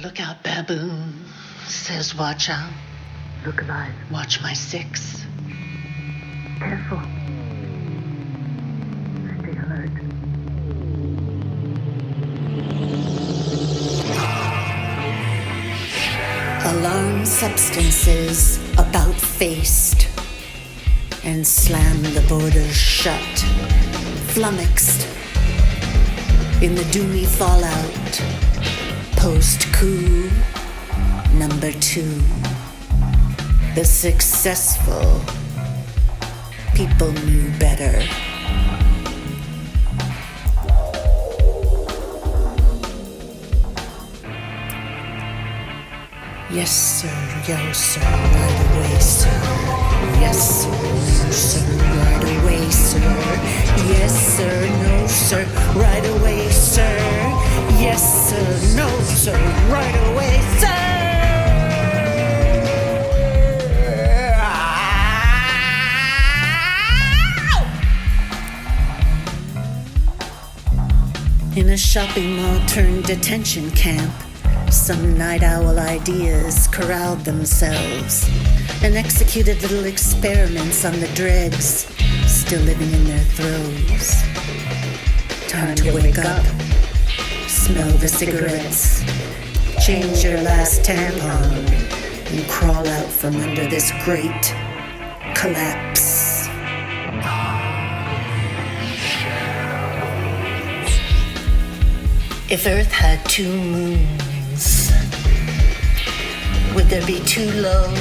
Look out, baboon. Says watch out. Look alive. Watch my six. Careful. Stay alert. Alarm substances about faced and slam the borders shut, flummoxed in the doomy fallout. Post-coup number 2. The successful people knew better. Yes, sir, yo, sir, right away, sir. Yes, sir, no, sir, right away, sir. Yes, sir, no, sir, right away, sir. Yes, sir, no, sir, right away, sir. In a shopping mall turned detention camp, some night owl ideas corralled themselves and executed little experiments on the dregs still living in their throes. Time to wake up, smell the cigarettes, change your last tampon, and crawl out from under this great collapse. If Earth had 2 moons, would there be 2 low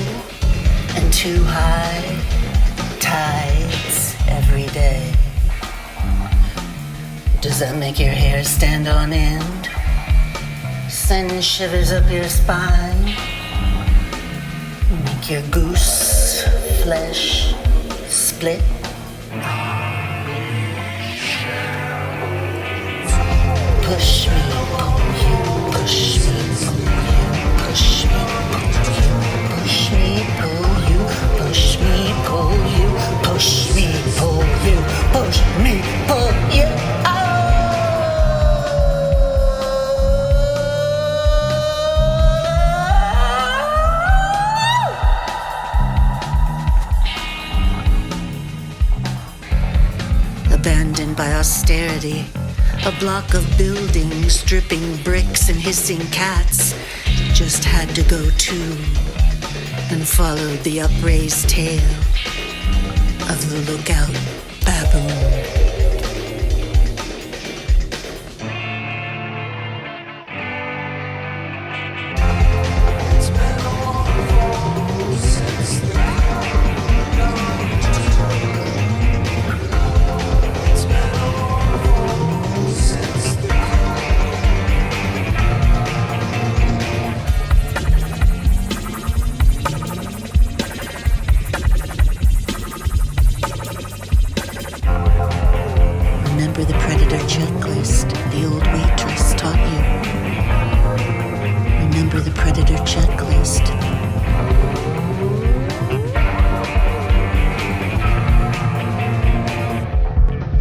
and 2 high tides every day? Does that make your hair stand on end? Send shivers up your spine? Make your goose flesh split? Push me, pull you, push me, pull you, push me, pull you, push me, pull you, push me, pull you, push me, pull you. Abandoned by austerity, a block of buildings dripping bricks and hissing cats just had to go too, and followed the upraised tail of the lookout baboon. Remember the predator checklist the old waitress taught you. Remember the predator checklist.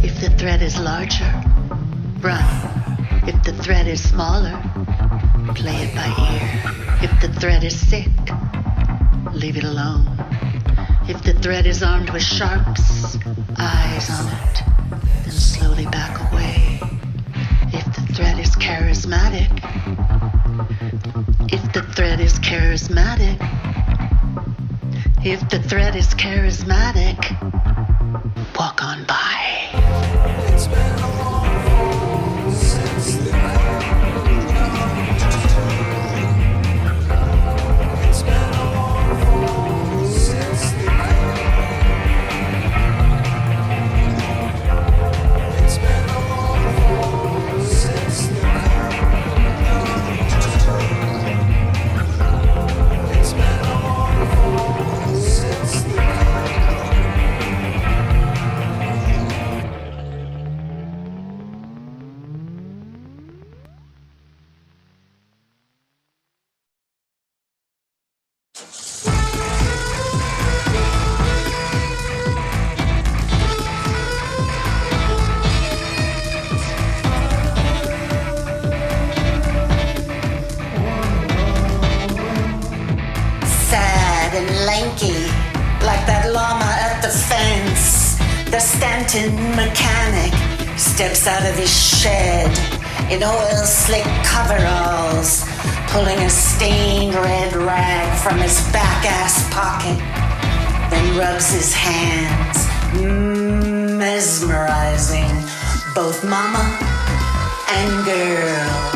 If the threat is larger, run. If the threat is smaller, play it by ear. If the threat is sick, leave it alone. If the threat is armed with sharks, eyes on it, then slowly back away. If the threat is charismatic, if the threat is charismatic, if the threat is charismatic, walk on by. It's been a long fall since the It's been a long fall since the It's been a long fall since the It's been a long fall since the stanton mechanic steps out of his shed in oil slick coveralls, pulling a stained red rag from his back ass pocket, then rubs his hands, mesmerizing both mama and girl.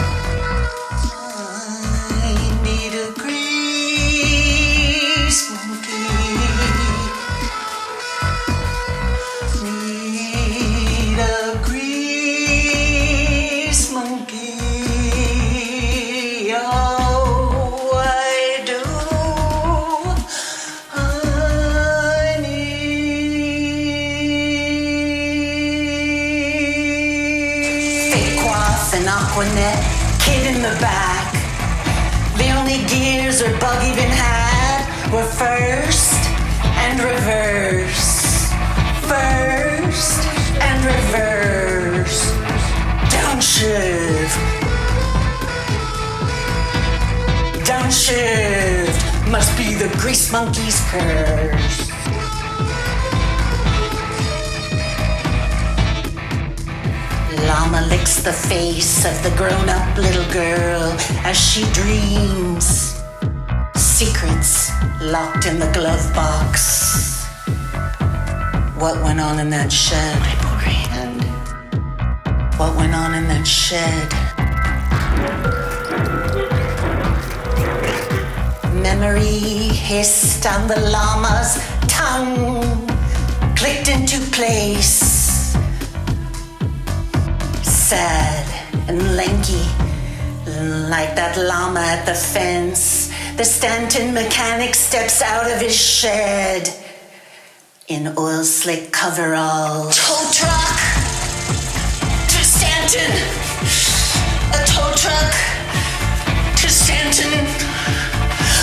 I need a grease monkey. Need a grease monkey. Oh, I do. I need fake quaff and Aquanet, kid in the back. The only gears our bug even had were first and reverse. First and reverse. Downshift. Downshift must be the grease monkey's curse. Llama licks the face of the grown-up little girl as she dreams. Secrets locked in the glove box. What went on in that shed? And what went on in that shed? Memory hissed on the llama's tongue, clicked into place. Sad and lanky, like that llama at the fence, the Stanton mechanic steps out of his shed in oil slick coveralls. Tow truck to Stanton. A tow truck to Stanton.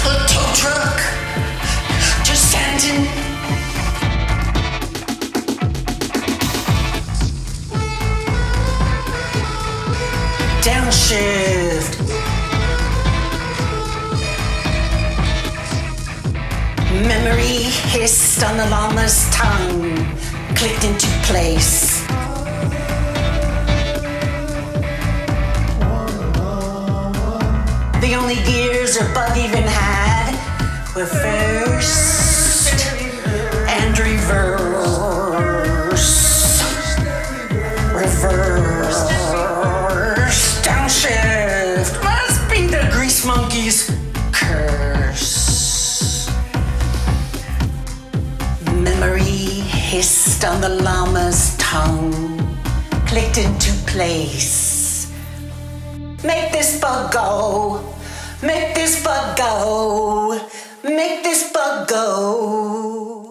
A tow truck to Stanton. Downshift. Memory hissed on the llama's tongue, clicked into place. The only gears our bug even had were first and reverse. Reverse. Downshift must be the grease monkey's curse. Memory hissed on the llama's tongue, clicked into place. Make this bug go. Make this bug go. Make this bug go.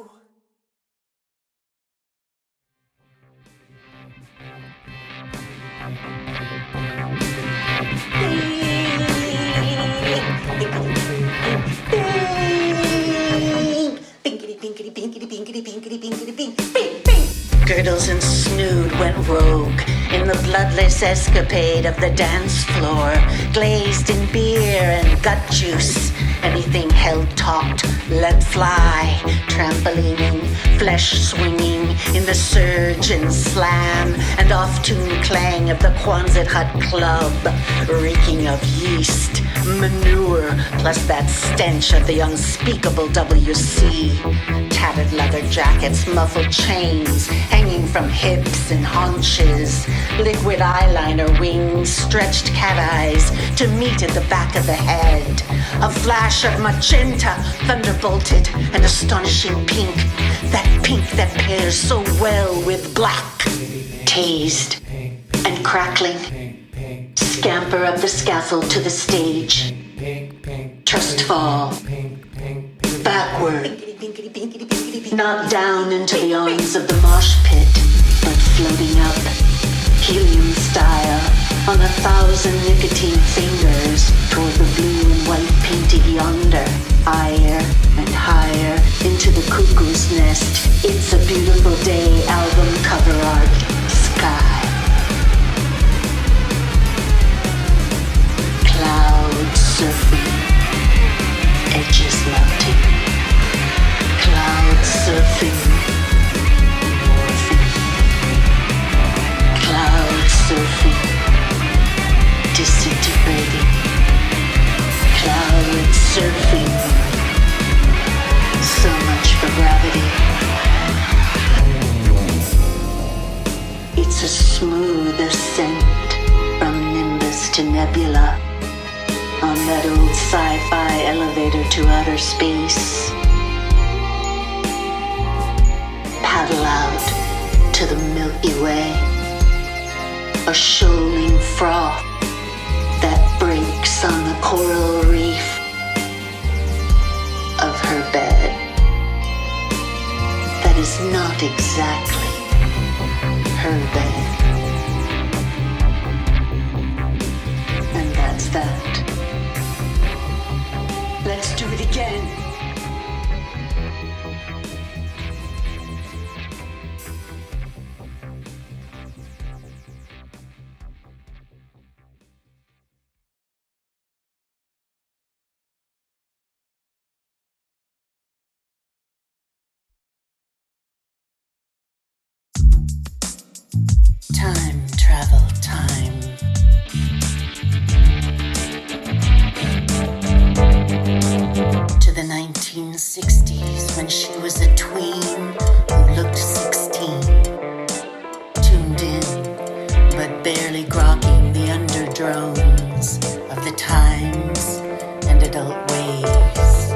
Girdles and Snood went rogue in the bloodless escapade of the dance floor, glazed in beer and gut juice. Anything held taut, let fly, trampolining, flesh swinging in the surge and slam and off-tune clang of the Quonset Hut Club, reeking of yeast, manure, plus that stench of the unspeakable WC. Tattered leather jackets, muffled chains, hanging from hips and haunches, liquid eyeliner wings, stretched cat eyes to meet at the back of the head. A flash of magenta, thunderbolted and astonishing pink, that pink that pairs so well with black. Tased and crackling, scamper up the scaffold to the stage. Trust fall, backward, not down into the arms of the mosh pit, but floating up, helium style, on 1,000 nicotine fingers toward the blue and white painted yonder, higher and higher into the cuckoo's nest. It's a Beautiful Day album cover art, sky. Cloud surfing, edges melting. Cloud surfing, morphing, It's a smooth ascent from nimbus to nebula on that old sci-fi elevator to outer space. Paddle out to the Milky Way, a shoaling froth that breaks on the coral reef of her bed. That is not exactly her bed. And that's that. Let's do it again. Time travel time. To the 1960s when she was a tween who looked 16. Tuned in, but barely grokking the underdrones of the times and adult ways.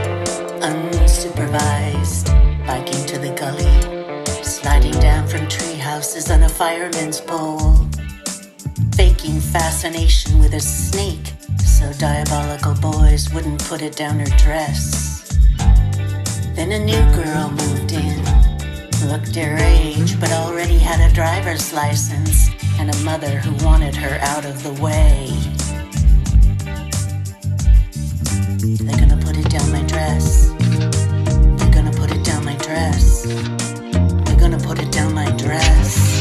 Unsupervised, biking to the gully, sliding down from tree houses on a fireman's pole, faking fascination with a snake so diabolical boys wouldn't put it down her dress. Then a new girl moved in, looked her age but already had a driver's license and a mother who wanted her out of the way. They're gonna put it down my dress. They're gonna put it down my dress. They're gonna put it down my dress.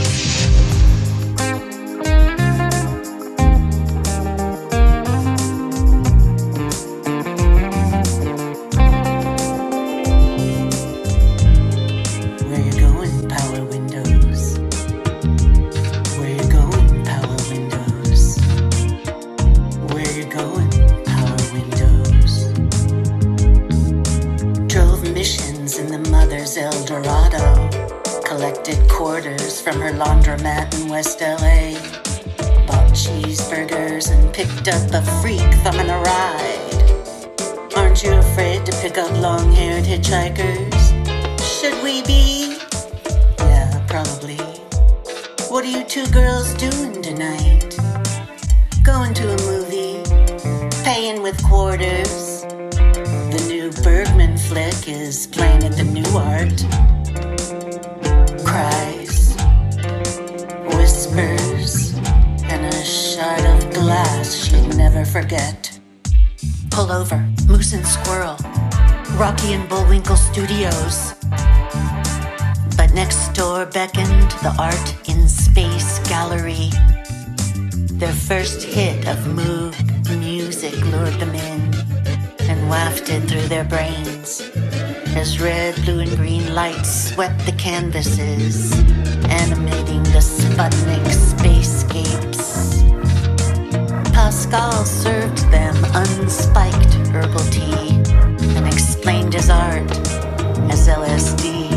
Where you going, Power Windows? Where you going, Power Windows? Where you going, Power Windows? Drove missions in the mother's El Dorado, collected quarters from her laundromat in West LA, bought cheeseburgers and picked up a freak thumbing a ride. Aren't you afraid to pick up long-haired hitchhikers? Should we be? Yeah, probably. What are you two girls doing tonight? Going to a movie, paying with quarters. The new Bergman flick is playing at the New Art. Cries, whispers, and a shard of glass she'd never forget. Pull over, Moose and Squirrel, Rocky and Bullwinkle Studios. But next door beckoned the Art in Space Gallery. Their first hit of Moog music lured them in and wafted through their brains as red, blue, and green lights swept the canvases, animating the Sputnik spacescapes. Pascal served them unspiked herbal tea and explained his art as LSD,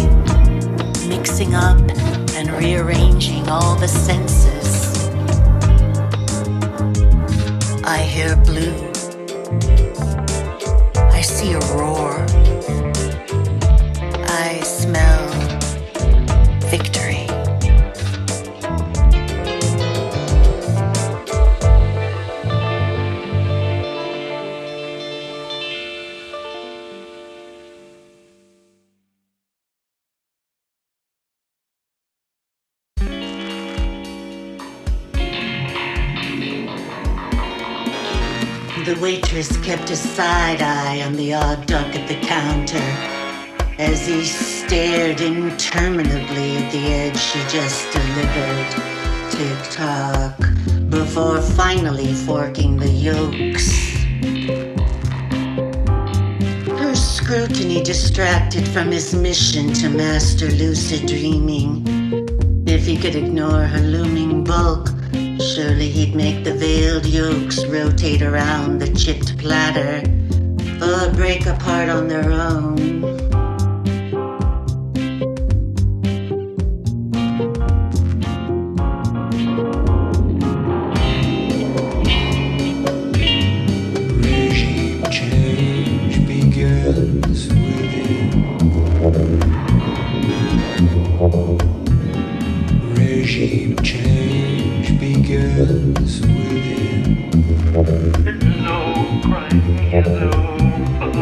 mixing up and rearranging all the senses. I hear blue. I see a roar. I smell victory. The waitress kept a side eye on the odd duck at the counter as he stared interminably at the egg she just delivered. Tick-tock, before finally forking the yolks. Her scrutiny distracted from his mission to master lucid dreaming. If he could ignore her looming bulk, surely he'd make the veiled yolks rotate around the chipped platter or break apart on their own. change begins within. Hello, crying yellow bud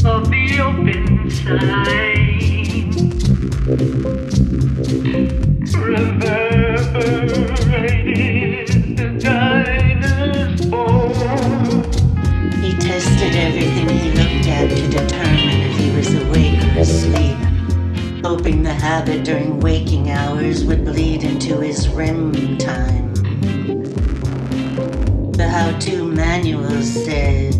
of the open side, reverberated the dinosaur. He tested everything he looked at to determine if he was awake or asleep, hoping the habit during waking hours would bleed into his REM time. The how-to manual said,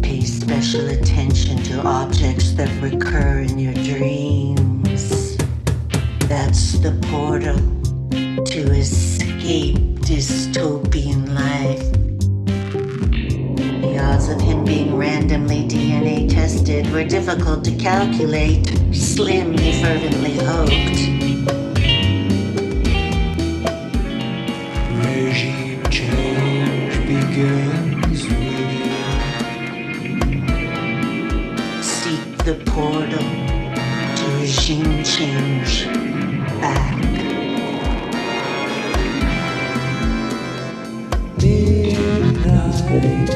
pay special attention to objects that recur in your dreams. That's the portal to escape dystopian life. The odds of him being randomly DNA tested were difficult to calculate. Slim, he fervently hoped. Regime change begins within. Seek the portal to regime change back. Midnight.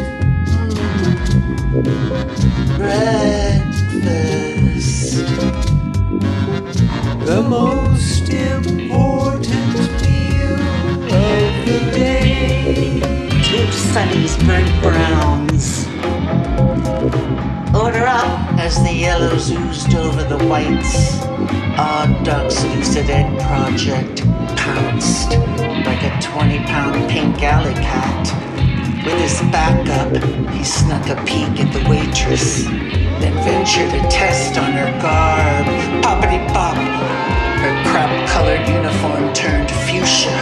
Breakfast. The most important meal of the day. 2 Sunny's burnt browns. Order up as the yellows oozed over the whites. Odd Duck's Lucid Egg Project pounced like a 20-pound pink alley cat. With his back up, he snuck a peek at the waitress, then ventured a test on her garb. Poppity-pop! Her crap-colored uniform turned fuchsia.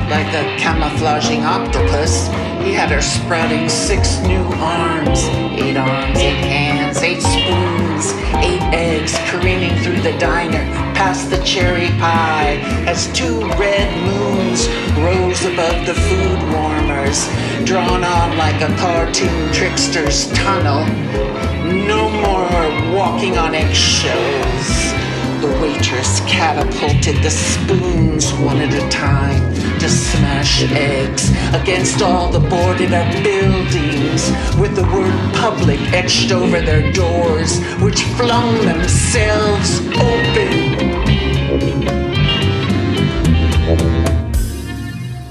Like a camouflaging octopus, he had her sprouting 6 new arms. 8 arms, 8 hands, 8 spoons, 8 eggs careening through the diner, past the cherry pie, as 2 red moons rose above the food warmers, drawn on like a cartoon trickster's tunnel. No more walking on eggshells. The waitress catapulted the spoons one at a time to smash eggs against all the boarded up buildings with the word public etched over their doors, which flung themselves open.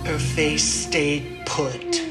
Her face stayed put.